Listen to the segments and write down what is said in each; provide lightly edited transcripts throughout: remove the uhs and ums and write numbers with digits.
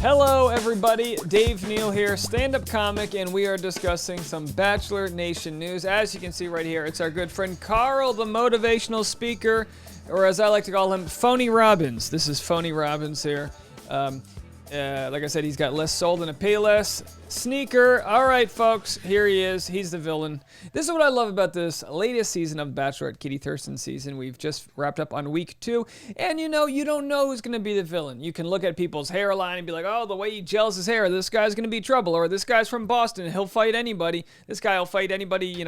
Hello, everybody. Dave Neal here, stand-up comic, and we are discussing some Bachelor Nation news. As you can see right here, it's our good friend Karl, the motivational speaker, or as I like to call him, Phony Robbins. This is Phony Robbins here. Like I said, he's got less soul than a Payless sneaker. All right, folks, here he is. He's the villain. This is what I love about this latest season of Bachelorette, Katie Thurston's season. We've just wrapped up on week 2, and you don't know who's going to be the villain. You can look at people's hairline and be like, oh, the way he gels his hair, this guy's going to be trouble, or this guy's from Boston, he'll fight anybody. This guy will fight anybody,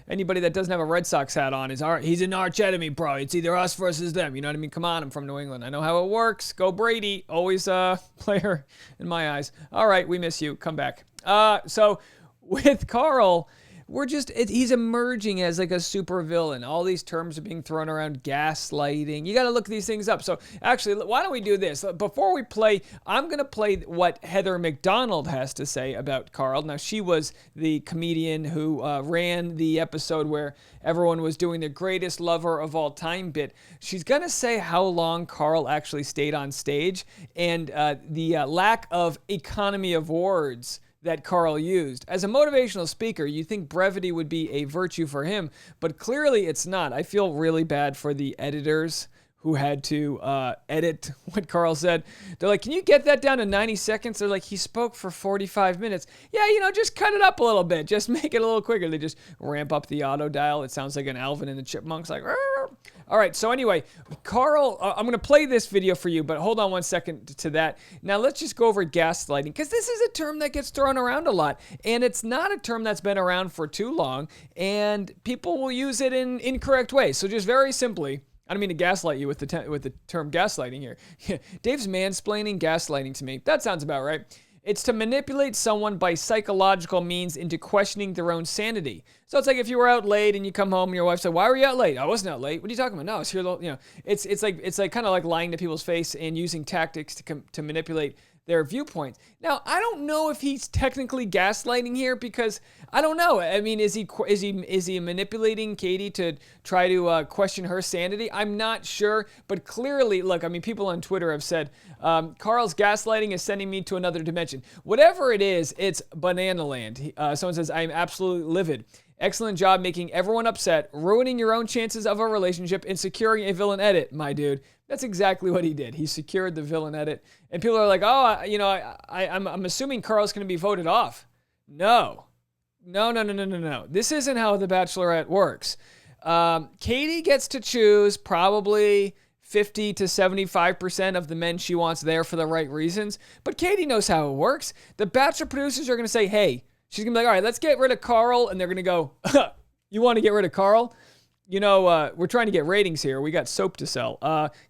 anybody that doesn't have a Red Sox hat on. He's an arch enemy, bro. It's either us versus them. You know what I mean? Come on, I'm from New England. I know how it works. Go Brady. Always player in my eyes. All right, we miss you. Come back. So with Karl, he's emerging as like a super villain. All these terms are being thrown around. Gaslighting. You got to look these things up. So actually, why don't we do this? Before we play, I'm going to play what Heather MacDonald has to say about Karl. Now, she was the comedian who ran the episode where everyone was doing the greatest lover of all time bit. She's going to say how long Karl actually stayed on stage and the lack of economy of words that Karl used. As a motivational speaker, you think brevity would be a virtue for him, but clearly it's not. I feel really bad for the editors who had to edit what Karl said. They're like, can you get that down to 90 seconds? They're like, he spoke for 45 minutes. Yeah, just cut it up a little bit. Just make it a little quicker. They just ramp up the auto dial. It sounds like an Alvin and the Chipmunks, like, "Rrr." All right, so anyway, Karl, I'm going to play this video for you, but hold on one second to that. Now, let's just go over gaslighting, because this is a term that gets thrown around a lot, and it's not a term that's been around for too long, and people will use it in incorrect ways. So just very simply, I don't mean to gaslight you with the term gaslighting here. Dave's mansplaining gaslighting to me. That sounds about right. It's to manipulate someone by psychological means into questioning their own sanity. So it's like if you were out late and you come home and your wife said, "Why were you out late?" "I wasn't out late." "What are you talking about?" "No, I was here." It's like kind of like lying to people's face and using tactics to manipulate their viewpoints. Now, I don't know if he's technically gaslighting here, because I don't know. I mean, is he manipulating Katie to try to question her sanity? I'm not sure, but clearly, look, I mean, people on Twitter have said, Karl's gaslighting is sending me to another dimension. Whatever it is, it's banana land. Someone says, "I'm absolutely livid. Excellent job making everyone upset, ruining your own chances of a relationship, and securing a villain edit, my dude." That's exactly what he did. He secured the villain edit. And people are like, oh, I'm assuming Karl's going to be voted off. No. This isn't how The Bachelorette works. Katie gets to choose probably 50 to 75% of the men she wants there for the right reasons. But Katie knows how it works. The Bachelor producers are going to say, hey, she's going to be like, all right, let's get rid of Karl. And they're going to go, you want to get rid of Karl? We're trying to get ratings here. We got soap to sell.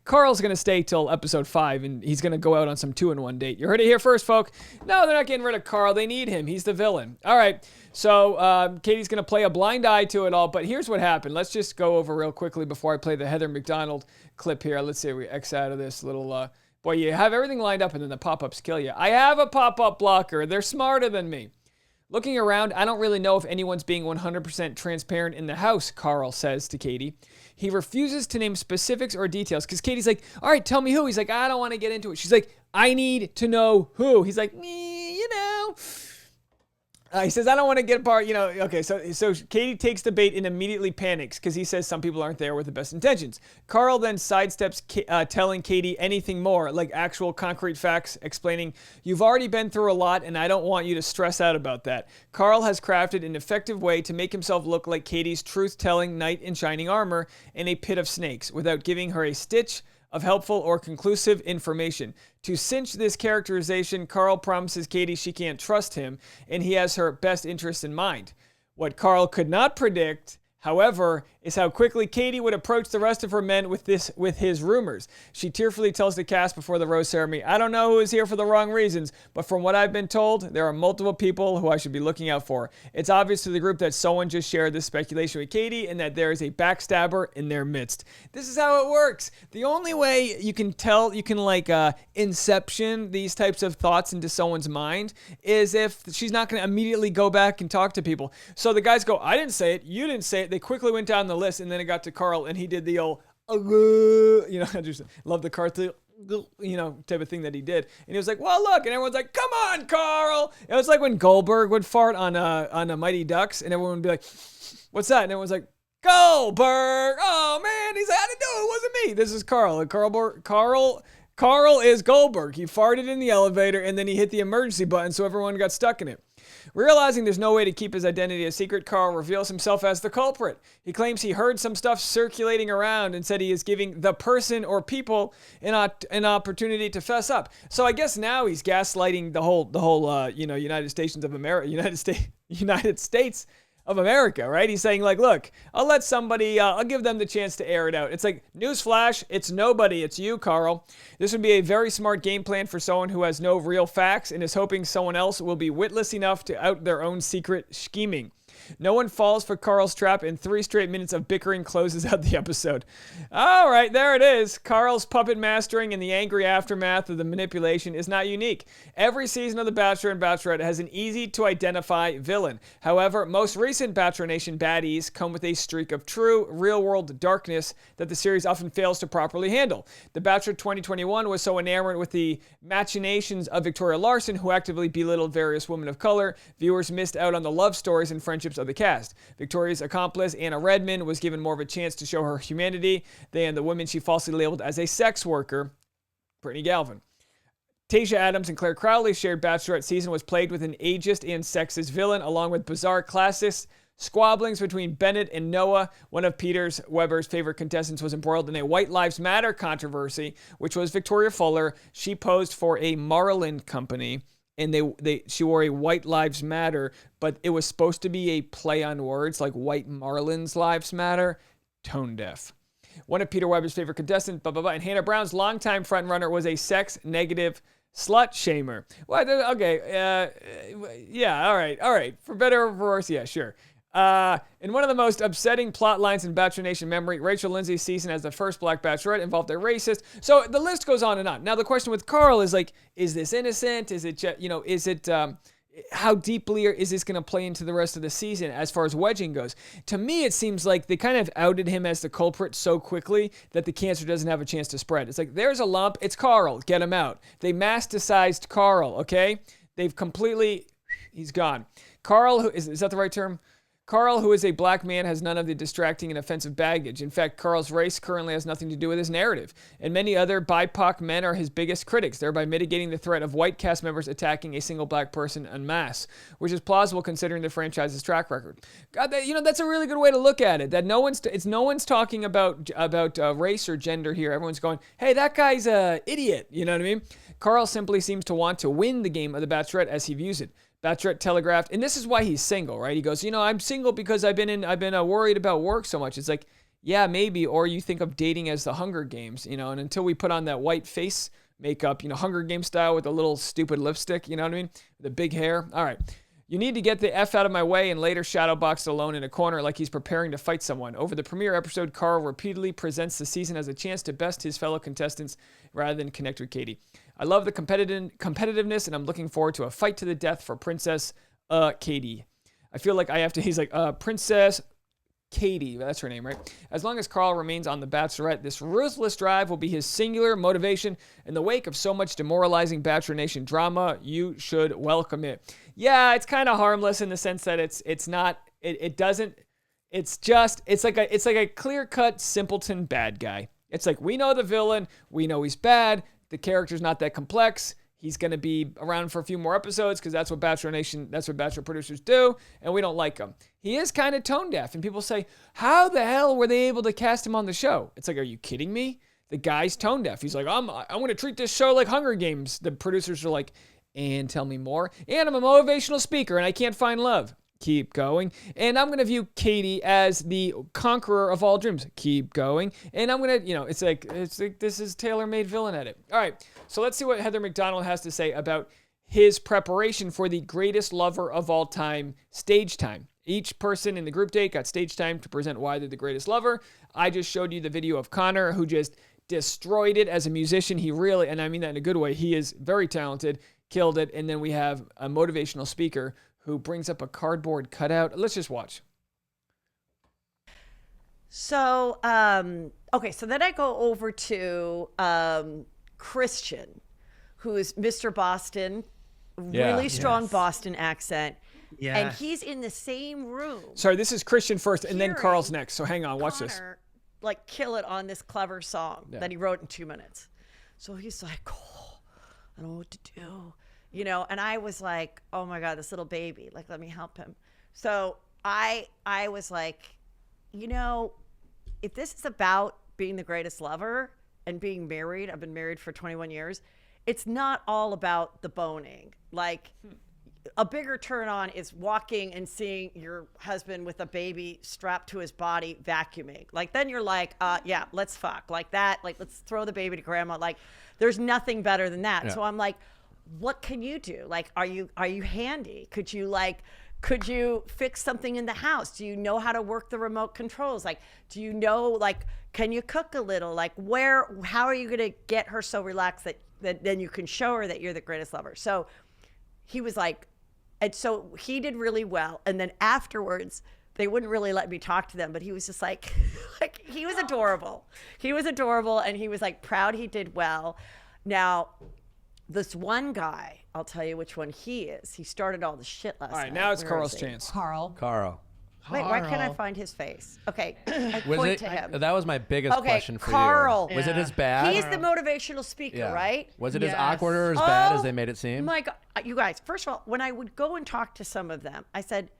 Karl's going to stay till episode 5, and he's going to go out on some 2-in-1 date. You heard it here first, folk. No, they're not getting rid of Karl. They need him. He's the villain. All right, so Katie's going to play a blind eye to it all, but here's what happened. Let's just go over real quickly before I play the Heather MacDonald clip here. Let's see if we X out of this little... boy, you have everything lined up, and then the pop-ups kill you. I have a pop-up blocker. They're smarter than me. Looking around, I don't really know if anyone's being 100% transparent in the house, Karl says to Katie. He refuses to name specifics or details because Katie's like, all right, tell me who. He's like, I don't want to get into it. She's like, I need to know who. He's like, he says, I don't want to get part, Okay, so Katie takes the bait and immediately panics because he says some people aren't there with the best intentions. Karl then sidesteps telling Katie anything more, like actual concrete facts, explaining, you've already been through a lot and I don't want you to stress out about that. Karl has crafted an effective way to make himself look like Katie's truth-telling knight in shining armor in a pit of snakes without giving her a stitch of helpful or conclusive information. To cinch this characterization, Karl promises Katie she can't trust him, and he has her best interest in mind. What Karl could not predict, however, is how quickly Katie would approach the rest of her men with his rumors. She tearfully tells the cast before the rose ceremony, I don't know who is here for the wrong reasons, but from what I've been told, there are multiple people who I should be looking out for. It's obvious to the group that someone just shared this speculation with Katie and that there is a backstabber in their midst. This is how it works. The only way you can tell, inception these types of thoughts into someone's mind is if she's not going to immediately go back and talk to people. So the guys go, I didn't say it, you didn't say it. They quickly went down the list, and then it got to Karl, and he did the old, I just love the cartoon. type of thing that he did. And he was like, well, look. And everyone's like, come on, Karl. It was like when Goldberg would fart on a Mighty Ducks, and everyone would be like, what's that? And everyone's like, Goldberg. Oh, man. He's like, I didn't know it wasn't me. This is Karl. And Karl is Goldberg. He farted in the elevator, and then he hit the emergency button, so everyone got stuck in it. Realizing there's no way to keep his identity a secret, Karl reveals himself as the culprit. He claims he heard some stuff circulating around and said he is giving the person or people an opportunity to fess up. So I guess now he's gaslighting the whole United States of America, right? He's saying, like, look, I'll give them the chance to air it out. It's like, newsflash, it's nobody, it's you, Karl. This would be a very smart game plan for someone who has no real facts and is hoping someone else will be witless enough to out their own secret scheming. No one falls for Karl's trap, and 3 straight minutes of bickering closes out the episode. All right, there it is. Karl's puppet mastering and the angry aftermath of the manipulation is not unique. Every season of The Bachelor and Bachelorette has an easy-to-identify villain. However, most recent Bachelor Nation baddies come with a streak of true, real-world darkness that the series often fails to properly handle. The Bachelor 2021 was so enamored with the machinations of Victoria Larson, who actively belittled various women of color, viewers missed out on the love stories and friendships of the cast. Victoria's accomplice, Anna Redmond, was given more of a chance to show her humanity than the women she falsely labeled as a sex worker, Brittany Galvin. Tayshia Adams and Claire Crowley's shared Bachelorette season was plagued with an ageist and sexist villain, along with bizarre classist squabblings between Bennett and Noah. One of Peter Weber's favorite contestants was embroiled in a White Lives Matter controversy, which was Victoria Fuller. She posed for a Marlin company, and she wore a White Lives Matter, but it was supposed to be a play on words, like White Marlins Lives Matter. Tone deaf. One of Peter Weber's favorite contestants, and Hannah Brown's longtime frontrunner, was a sex-negative slut shamer. What? Okay. Yeah. All right. For better or for worse, yeah, sure. In one of the most upsetting plot lines in Bachelor Nation memory, Rachel Lindsay's season as the first black bachelorette involved a racist. So the list goes on and on. Now the question with Karl is like, is this innocent? Is it how deeply is this going to play into the rest of the season as far as wedging goes? To me, it seems like they kind of outed him as the culprit so quickly that the cancer doesn't have a chance to spread. It's like, there's a lump. It's Karl. Get him out. They masticized Karl, okay? He's gone. Karl, is that the right term? Karl, who is a black man, has none of the distracting and offensive baggage. In fact, Karl's race currently has nothing to do with his narrative. And many other BIPOC men are his biggest critics, thereby mitigating the threat of white cast members attacking a single black person en masse, which is plausible considering the franchise's track record. God, that's a really good way to look at it. That no one's talking about race or gender here. Everyone's going, hey, that guy's a idiot. You know what I mean? Karl simply seems to want to win the game of The Bachelorette as he views it. Bachelorette telegraphed, and this is why he's single, right? He goes, I'm single because I've been worried about work so much. It's like, yeah, maybe, or you think of dating as the Hunger Games, and until we put on that white face makeup, Hunger Games style with a little stupid lipstick, you know what I mean? The big hair. All right. You need to get the F out of my way, and later shadowboxed alone in a corner like he's preparing to fight someone. Over the premiere episode, Karl repeatedly presents the season as a chance to best his fellow contestants rather than connect with Katie. I love the competitiveness, and I'm looking forward to a fight to the death for Princess Katie. I feel like I have to, he's like, Princess Katie, that's her name, right? As long as Karl remains on The Bachelorette, this ruthless drive will be his singular motivation. In the wake of so much demoralizing Bachelor Nation drama, you should welcome it. Yeah, it's kind of harmless in the sense that it's like a clear-cut simpleton bad guy. It's like, we know the villain, we know he's bad, the character's not that complex. He's going to be around for a few more episodes because that's what Bachelor producers do, and we don't like him. He is kind of tone deaf, and people say, how the hell were they able to cast him on the show? It's like, are you kidding me? The guy's tone deaf. He's like, I'm going to treat this show like Hunger Games. The producers are like, and tell me more. And I'm a motivational speaker, and I can't find love. Keep going. And I'm going to view Katie as the conqueror of all dreams. Keep going. And I'm going to, it's like this is tailor-made villain edit. All right. So let's see what Heather MacDonald has to say about his preparation for the greatest lover of all time stage time. Each person in the group date got stage time to present why they're the greatest lover. I just showed you the video of Connor, who just destroyed it as a musician. He really, and I mean that in a good way, he is very talented, killed it. And then we have a motivational speaker who brings up a cardboard cutout. Let's just watch. So, okay, so then I go over to Christian, who is Mr. Boston, really strong Boston accent. Yeah. And he's in the same room. Sorry, this is Christian first, and then Karl's next. So hang on, watch this. Like kill it on this clever song that he wrote in 2 minutes. So he's like, oh, I don't know what to do. You know, and I was like, oh my God, this little baby, like, let me help him. So I was like, you know, if this is about being the greatest lover and being married, I've been married for 21 years, it's not all about the boning. Like, a bigger turn on is walking and seeing your husband with a baby strapped to his body vacuuming. Like, then you're like, yeah, let's fuck. Like that, like, let's throw the baby to grandma. Like, there's nothing better than that. Yeah. So I'm like, what can you do? Like, are you handy? Could you fix something in the house? Do you know how to work the remote controls? Like, do you know, like, can you cook a little? Like, how are you going to get her so relaxed that then you can show her that you're the greatest lover? So he was like, and so he did really well. And then afterwards, they wouldn't really let me talk to them, but he was just like, he was adorable. He was adorable, and he was like proud he did well. Now, this one guy, I'll tell you which one he is. He started all the shit last night. All right, now it's Karl's chance. Karl. Wait, why can't I find his face? Okay, I point to him. That was my biggest question for Karl. you. Was it as bad? He's the motivational speaker, right? Was it as awkward or as bad as they made it seem? My God, you guys, first of all, when I would go and talk to some of them, I said,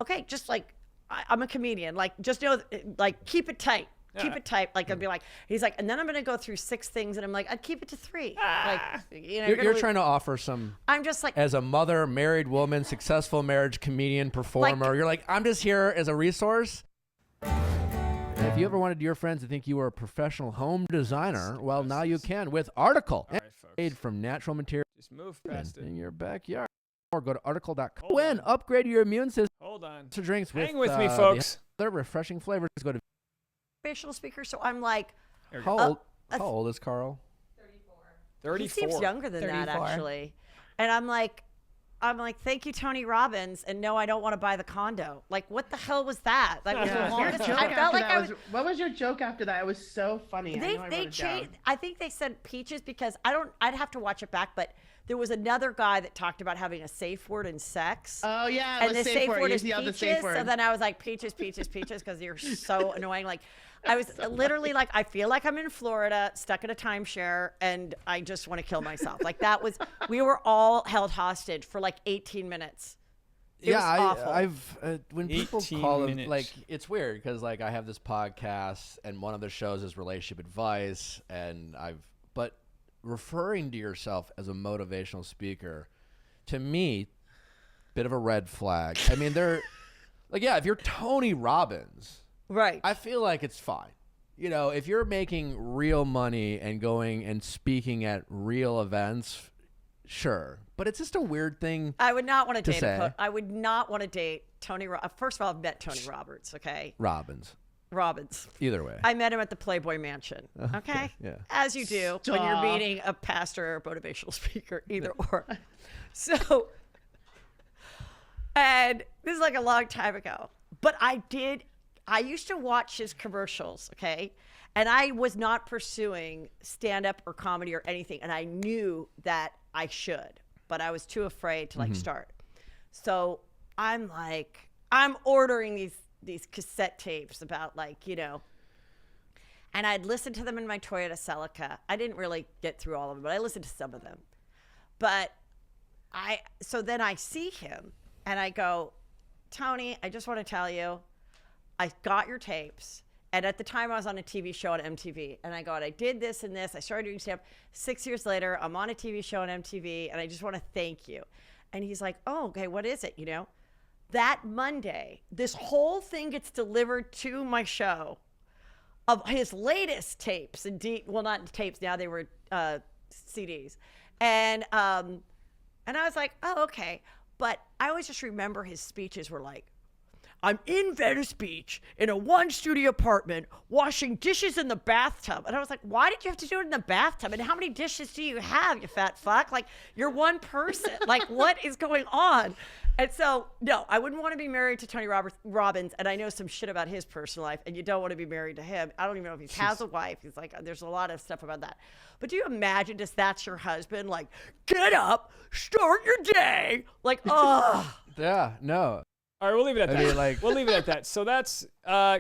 okay, just like, I'm a comedian. Like, just know, like, keep it tight. Keep it tight. Like, I'd be like, he's like, and then I'm going to go through 6 things. And I'm like, I'd keep it to 3. Like, you know, you're trying to offer some, I'm just like, as a mother, married woman, successful marriage, comedian, performer, like, you're like, I'm just here as a resource. And if you ever wanted your friends to think you were a professional home designer, well, now you can with Article. Made from natural materials. Just move past it. In your backyard. Or go to article.com. When upgrade your immune system. Hold on. To drinks Hang with me, folks. They're refreshing flavors. Go to motivational speaker. So I'm like, how old is Karl? 34. He seems younger than 34. That, actually. And I'm like, thank you, Tony Robbins. And no, I don't want to buy the condo. Like, what the hell was that? Like, I felt like what was your joke after that? It was so funny. They changed. I think they said peaches because I'd have to watch it back, but there was another guy that talked about having a safe word in sex. Oh yeah, and the safe word is peaches. So then I was like, peaches, because you're so annoying. Like, I was literally like, I feel like I'm in Florida, stuck in a timeshare, and I just want to kill myself. Like, that was, we were all held hostage for like 18 minutes. It was awful. When people call it, like, it's weird because like I have this podcast and one of the shows is relationship advice, and but referring to yourself as a motivational speaker, to me, bit of a red flag. I mean, they're like, yeah, if you're Tony Robbins. Right. I feel like it's fine. You know, if you're making real money and going and speaking at real events, sure. But it's just a weird thing. I would not want to date him. I would not want to date Tony. First of all, I've met Tony Roberts. Okay. Robbins. Either way. I met him at the Playboy Mansion. Okay. Yeah. As you do when you're meeting a pastor or a motivational speaker, either or. So, and this is like a long time ago, but I used to watch his commercials, okay? And I was not pursuing stand-up or comedy or anything. And I knew that I should, but I was too afraid to like start. So I'm like, I'm ordering these cassette tapes about like, you know, and I'd listen to them in my Toyota Celica. I didn't really get through all of them, but I listened to some of them. But so then I see him and I go, Tony, I just want to tell you, I got your tapes. And at the time I was on a TV show on MTV and I go, I did this and this. I started doing stand-up. 6 years later, I'm on a TV show on MTV and I just want to thank you. And he's like, oh, okay, what is it? You know, that Monday, this whole thing gets delivered to my show of his latest tapes. Well, not tapes. Now they were CDs. And I was like, oh, okay. But I always just remember his speeches were like, I'm in Venice Beach in a 1-studio apartment washing dishes in the bathtub. And I was like, why did you have to do it in the bathtub? And how many dishes do you have, you fat fuck? Like, you're one person. Like, what is going on? And so, no, I wouldn't want to be married to Tony Robbins, and I know some shit about his personal life, and you don't want to be married to him. I don't even know if he has a wife. He's like, there's a lot of stuff about that. But do you imagine just that's your husband? Like, get up, start your day. Like, oh. Yeah, no. All right, we'll leave it at that. I mean, like... We'll leave it at that. So that's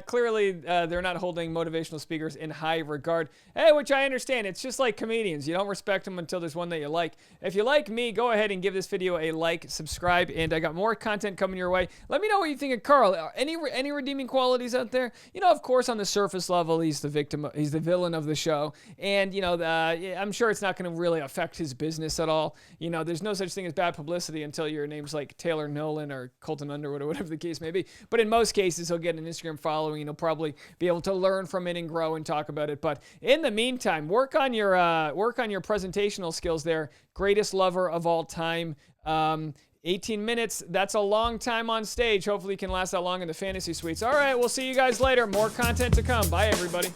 clearly they're not holding motivational speakers in high regard. Hey, which I understand. It's just like comedians. You don't respect them until there's one that you like. If you like me, go ahead and give this video a like, subscribe, and I got more content coming your way. Let me know what you think of Karl. Any redeeming qualities out there? You know, of course, on the surface level, he's the victim. He's the villain of the show, and you know, I'm sure it's not going to really affect his business at all. You know, there's no such thing as bad publicity until your name's like Taylor Nolan or Colton Underwood or whatever the case may be. But in most cases, he'll get an Instagram following, and he'll probably be able to learn from it and grow and talk about it. But in the meantime, work on your presentational skills there. Greatest lover of all time. 18 minutes, that's a long time on stage. Hopefully you can last that long in the fantasy suites. All right, we'll see you guys later. More content to come. Bye, everybody.